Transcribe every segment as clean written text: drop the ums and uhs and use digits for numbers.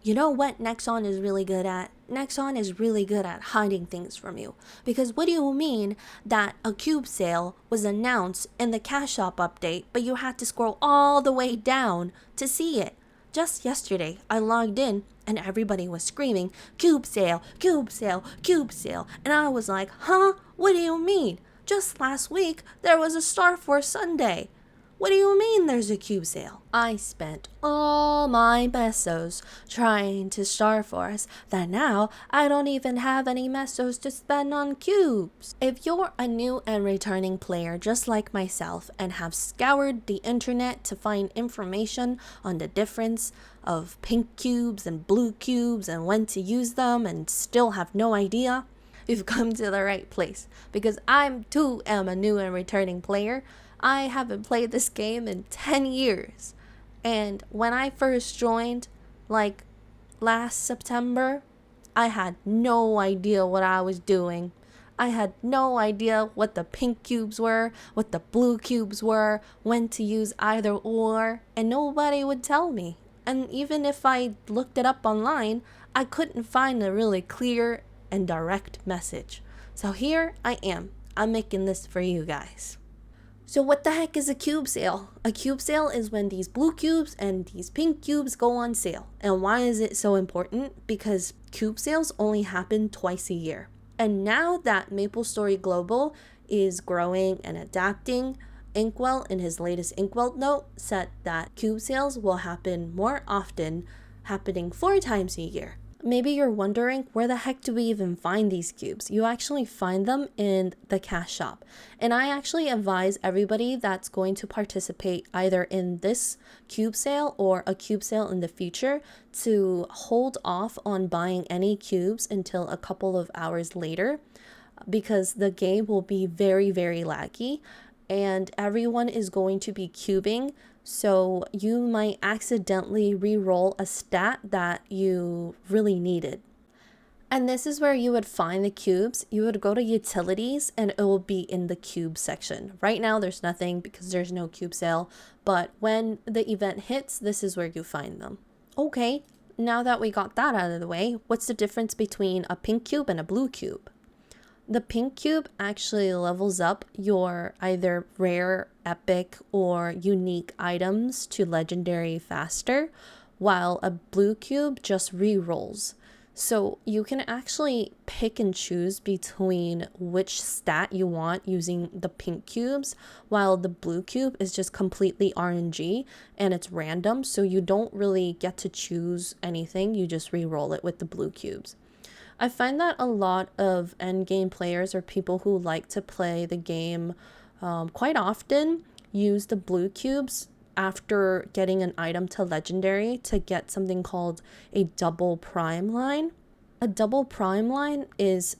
You know what Nexon is really good at? Nexon is really good at hiding things from you. Because what do you mean that a cube sale was announced in the Cash Shop update, but you had to scroll all the way down to see it? Just yesterday, I logged in and everybody was screaming, cube sale, cube sale, cube sale. And I was like, huh? What do you mean? Just last week, there was a Star Force Sunday. What do you mean there's a cube sale? I spent all my Mesos trying to Star Force that now I don't even have any Mesos to spend on cubes. If you're a new and returning player just like myself and have scoured the internet to find information on the difference of pink cubes and blue cubes and when to use them and still have no idea, you've come to the right place because I too am a new and returning player. I haven't played this game in 10 years. And when I first joined, like last September, I had no idea what I was doing. I had no idea what the pink cubes were, what the blue cubes were, when to use either or, and nobody would tell me. And even if I looked it up online, I couldn't find a really clear and direct message. So here I am. I'm making this for you guys. So what the heck is a cube sale? A cube sale is when these blue cubes and these pink cubes go on sale. And why is it so important? Because cube sales only happen twice a year. And now that MapleStory Global is growing and adapting, Inkwell in his latest Inkwell note said that cube sales will happen more often, happening 4 times a year. Maybe you're wondering, where the heck do we even find these cubes? You actually find them in the cash shop. And I actually advise everybody that's going to participate either in this cube sale or a cube sale in the future to hold off on buying any cubes until a couple of hours later, because the game will be very, very laggy and everyone is going to be cubing. So you might accidentally re-roll a stat that you really needed. And this is where you would find the cubes. You would go to utilities and it will be in the cube section. Right now there's nothing because there's no cube sale. But when the event hits, this is where you find them. Okay, now that we got that out of the way, what's the difference between a pink cube and a blue cube? The pink cube actually levels up your either rare, epic, or unique items to legendary faster, while a blue cube just re-rolls. So you can actually pick and choose between which stat you want using the pink cubes, while the blue cube is just completely RNG and it's random, so you don't really get to choose anything, you just re-roll it with the blue cubes. I find that a lot of endgame players or people who like to play the game quite often use the blue cubes after getting an item to legendary to get something called a double prime line. A double prime line is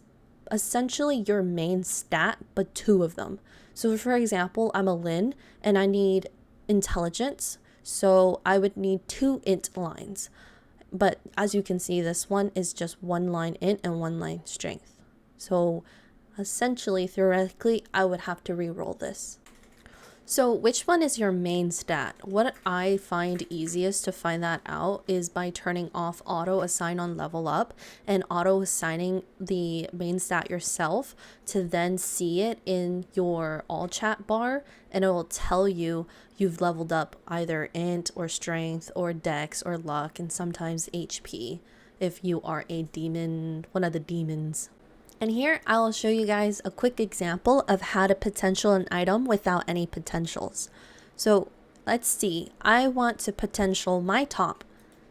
essentially your main stat, but 2 of them. So for example, I'm a Lin and I need intelligence, so I would need 2 int lines. But as you can see, this one is just 1 line int and 1 line strength. So essentially, theoretically, I would have to re-roll this. So which one is your main stat? What I find easiest to find that out is by turning off auto assign on level up and auto assigning the main stat yourself to then see it in your all chat bar, and it will tell you you've leveled up either int or strength or dex or luck and sometimes HP if you are a demon, one of the demons. And here I will show you guys a quick example of how to potential an item without any potentials. So let's see, I want to potential my top.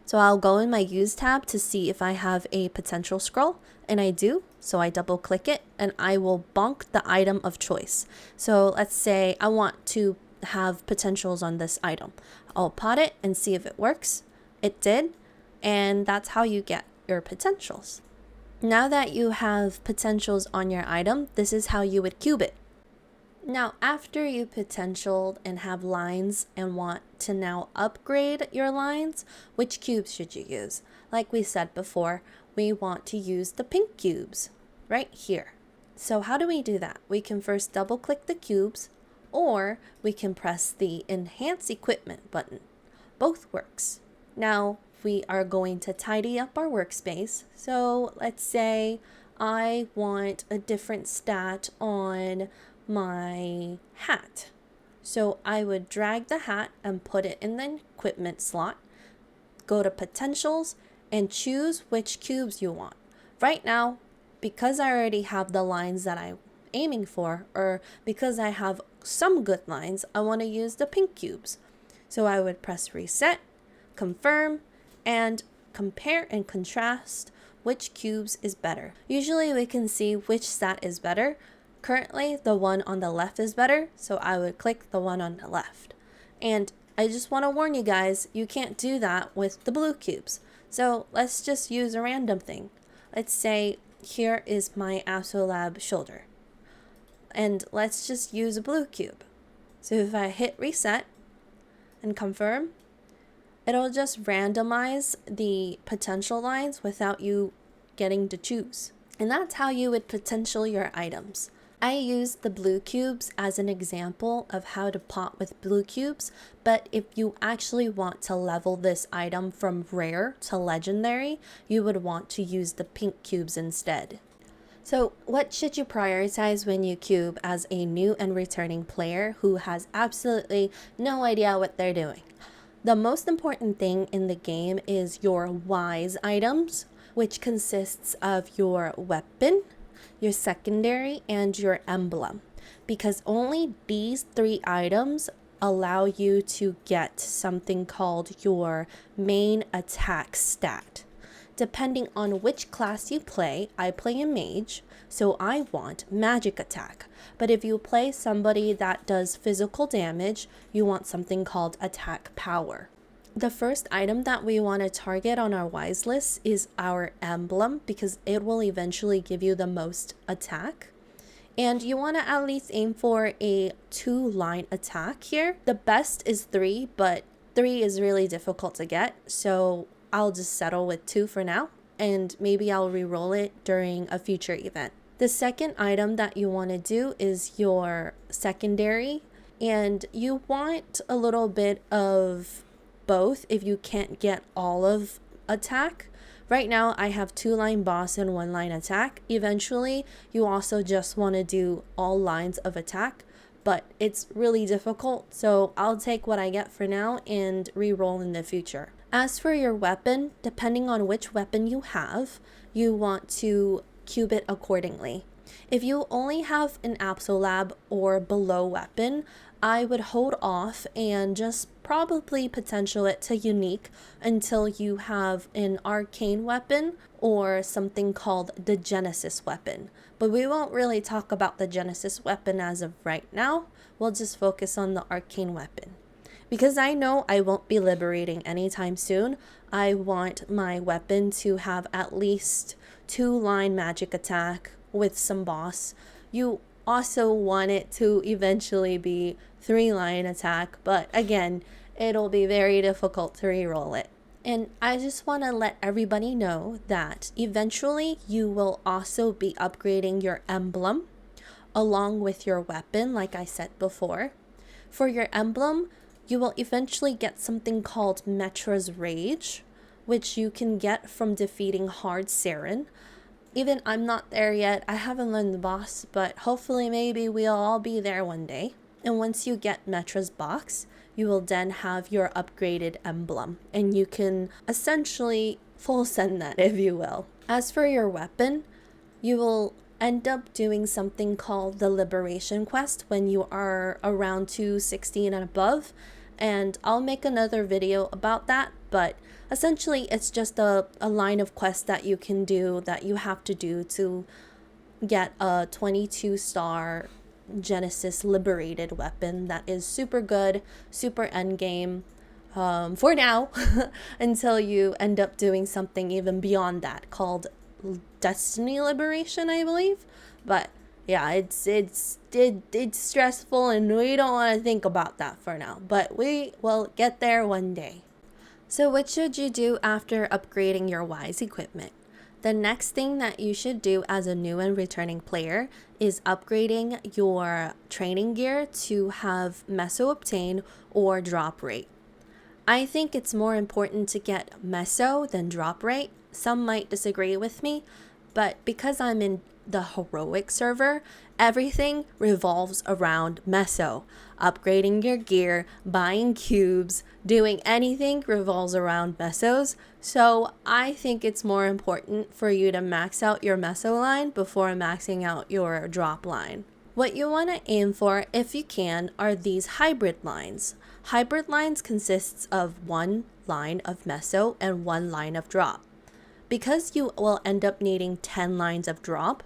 So I'll go in my use tab to see if I have a potential scroll, and I do. So I double click it and I will bonk the item of choice. So let's say I want to have potentials on this item. I'll pot it and see if it works. It did, and that's how you get your potentials. Now that you have potentials on your item, this is how you would cube it. Now, after you potentialed and have lines and want to now upgrade your lines, which cubes should you use? Like we said before, we want to use the pink cubes right here. So how do we do that? We can first double click the cubes, or we can press the enhance equipment button. Both works. Now, we are going to tidy up our workspace. So let's say I want a different stat on my hat. So I would drag the hat and put it in the equipment slot, go to potentials, and choose which cubes you want. Right now, because I already have the lines that I'm aiming for, or because I have some good lines, I want to use the pink cubes. So I would press reset, confirm, and compare and contrast which cubes is better. Usually we can see which stat is better. Currently, the one on the left is better, so I would click the one on the left. And I just want to warn you guys, you can't do that with the blue cubes. So let's just use a random thing. Let's say here is my Abso Lab shoulder. And let's just use a blue cube. So if I hit reset and confirm, it'll just randomize the potential lines without you getting to choose. And that's how you would potential your items. I used the blue cubes as an example of how to pot with blue cubes, but if you actually want to level this item from rare to legendary, you would want to use the pink cubes instead. So what should you prioritize when you cube as a new and returning player who has absolutely no idea what they're doing? The most important thing in the game is your wise items, which consists of your weapon, your secondary, and your emblem, because only these 3 items allow you to get something called your main attack stat. Depending on which class you play, I play a mage, so I want magic attack. But if you play somebody that does physical damage, you want something called attack power. The first item that we want to target on our wise list is our emblem, because it will eventually give you the most attack. And you want to at least aim for a 2-line attack here. The best is 3, but 3 is really difficult to get, so I'll just settle with 2 for now, and maybe I'll re-roll it during a future event. The second item that you want to do is your secondary, and you want a little bit of both if you can't get all of attack. Right now I have 2-line boss and 1-line attack. Eventually you also just want to do all lines of attack, but it's really difficult, so I'll take what I get for now and re-roll in the future. As for your weapon, depending on which weapon you have, you want to cube it accordingly. If you only have an Abso Lab or below weapon, I would hold off and just probably potential it to unique until you have an arcane weapon or something called the Genesis weapon. But we won't really talk about the Genesis weapon as of right now. We'll just focus on the arcane weapon. Because I know I won't be liberating anytime soon, I want my weapon to have at least 2-line magic attack with some boss. You also want it to eventually be 3-line attack, but again, it'll be very difficult to reroll it. And I just want to let everybody know that eventually you will also be upgrading your emblem along with your weapon, like I said before. For your emblem, you will eventually get something called Metra's Rage, which you can get from defeating Hard Saren. Even I'm not there yet. I haven't learned the boss, but hopefully maybe we'll all be there one day. And once you get Metra's box, you will then have your upgraded emblem, and you can essentially full send that, if you will. As for your weapon, you will end up doing something called the Liberation Quest when you are around 216 and above, and I'll make another video about that, but essentially it's just a line of quests that you can do, that you have to do to get a 22-star Genesis liberated weapon that is super good, super endgame for now, until you end up doing something even beyond that called Destiny Liberation, I believe. But yeah, it's stressful, and we don't want to think about that for now, but we will get there one day. So what should you do after upgrading your wise equipment? The next thing that you should do as a new and returning player is upgrading your training gear to have Meso obtain or drop rate. I think it's more important to get Meso than drop rate. Some might disagree with me, but because I'm in the heroic server, everything revolves around Meso. Upgrading your gear, buying cubes, doing anything revolves around Mesos. So I think it's more important for you to max out your Meso line before maxing out your drop line. What you want to aim for, if you can, are these hybrid lines. Hybrid lines consists of one line of Meso and one line of drop. Because you will end up needing 10 lines of drop,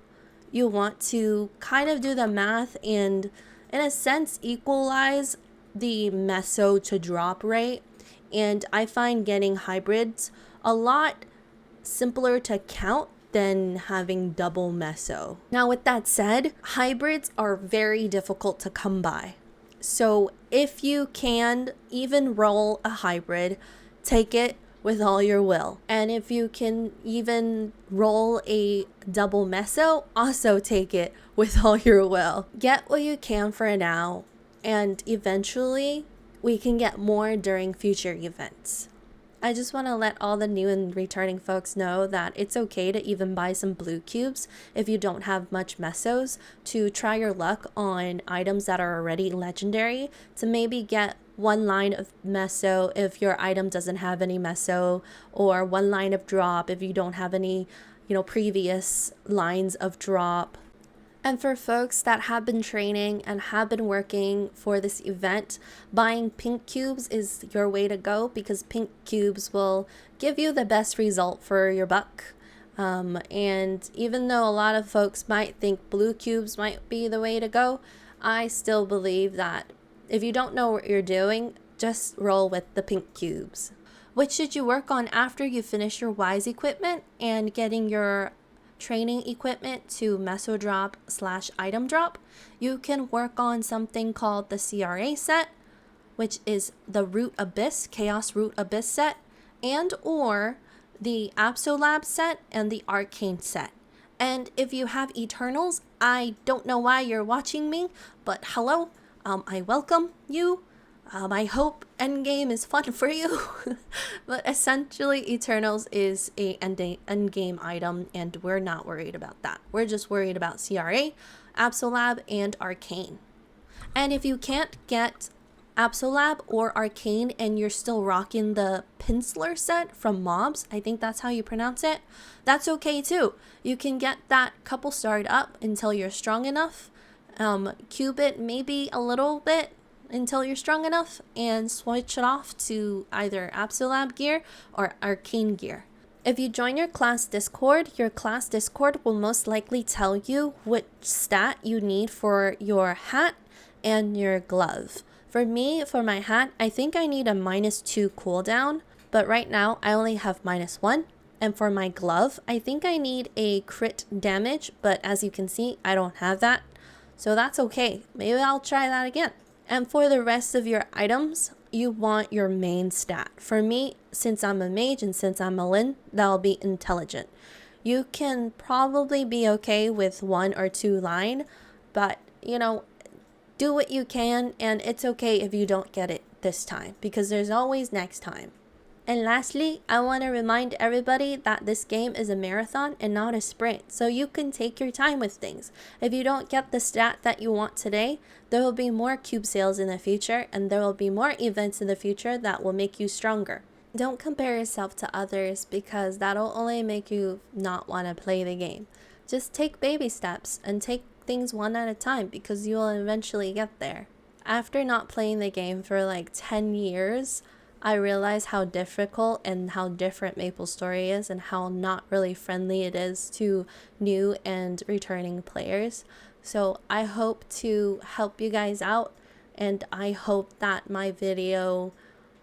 you want to kind of do the math and, in a sense, equalize the Meso to drop rate. And I find getting hybrids a lot simpler to count than having double Meso. Now, with that said, hybrids are very difficult to come by. So if you can even roll a hybrid, take it with all your will. And if you can even roll a double Meso, also take it with all your will. Get what you can for now, and eventually we can get more during future events. I just want to let all the new and returning folks know that it's okay to even buy some blue cubes if you don't have much Mesos, to try your luck on items that are already legendary, to maybe get one line of Meso if your item doesn't have any Meso, or one line of drop if you don't have any, previous lines of drop. And for folks that have been training and have been working for this event, buying pink cubes is your way to go, because pink cubes will give you the best result for your buck. And even though a lot of folks might think blue cubes might be the way to go, I still believe that if you don't know what you're doing, just roll with the pink cubes. What should you work on after you finish your Wise equipment and getting your training equipment to Meso drop / item drop? You can work on something called the CRA set, which is the Root Abyss, Chaos Root Abyss set, and or the Abso Lab set and the Arcane set. And if you have Eternals, I don't know why you're watching me, but hello, I welcome you. I hope endgame is fun for you. But essentially, Eternals is a endgame item, and we're not worried about that. We're just worried about CRA, Absolab, and Arcane. And if you can't get Absolab or Arcane and you're still rocking the Pinsler set from Mobs, I think that's how you pronounce it, that's okay too. You can get that couple starred up until you're strong enough, cube it maybe a little bit until you're strong enough, and switch it off to either Absolab gear or Arcane gear. If you join your class Discord will most likely tell you which stat you need for your hat and your glove. For me, for my hat, I think I need a -2 cooldown, but right now I only have -1. And for my glove, I think I need a crit damage, but as you can see, I don't have that. So that's okay. Maybe I'll try that again. And for the rest of your items, you want your main stat. For me, since I'm a mage and since I'm a Lin, that'll be intelligent. You can probably be okay with 1 or 2 line, but do what you can, and it's okay if you don't get it this time, because there's always next time. And lastly, I want to remind everybody that this game is a marathon and not a sprint, so you can take your time with things. If you don't get the stat that you want today, there will be more cube sales in the future, and there will be more events in the future that will make you stronger. Don't compare yourself to others, because that'll only make you not want to play the game. Just take baby steps and take things one at a time, because you will eventually get there. After not playing the game for like 10 years, I realize how difficult and how different MapleStory is, and how not really friendly it is to new and returning players. So I hope to help you guys out, and I hope that my video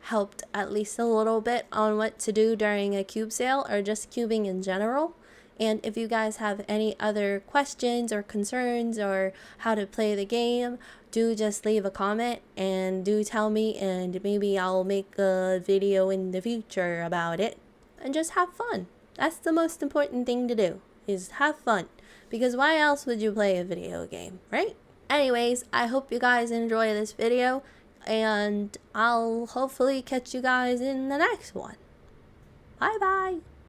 helped at least a little bit on what to do during a cube sale, or just cubing in general. And if you guys have any other questions or concerns or how to play the game, do just leave a comment and do tell me, and maybe I'll make a video in the future about it. And just have fun. That's the most important thing to do, is have fun. Because why else would you play a video game, right? Anyways, I hope you guys enjoy this video. And I'll hopefully catch you guys in the next one. Bye bye.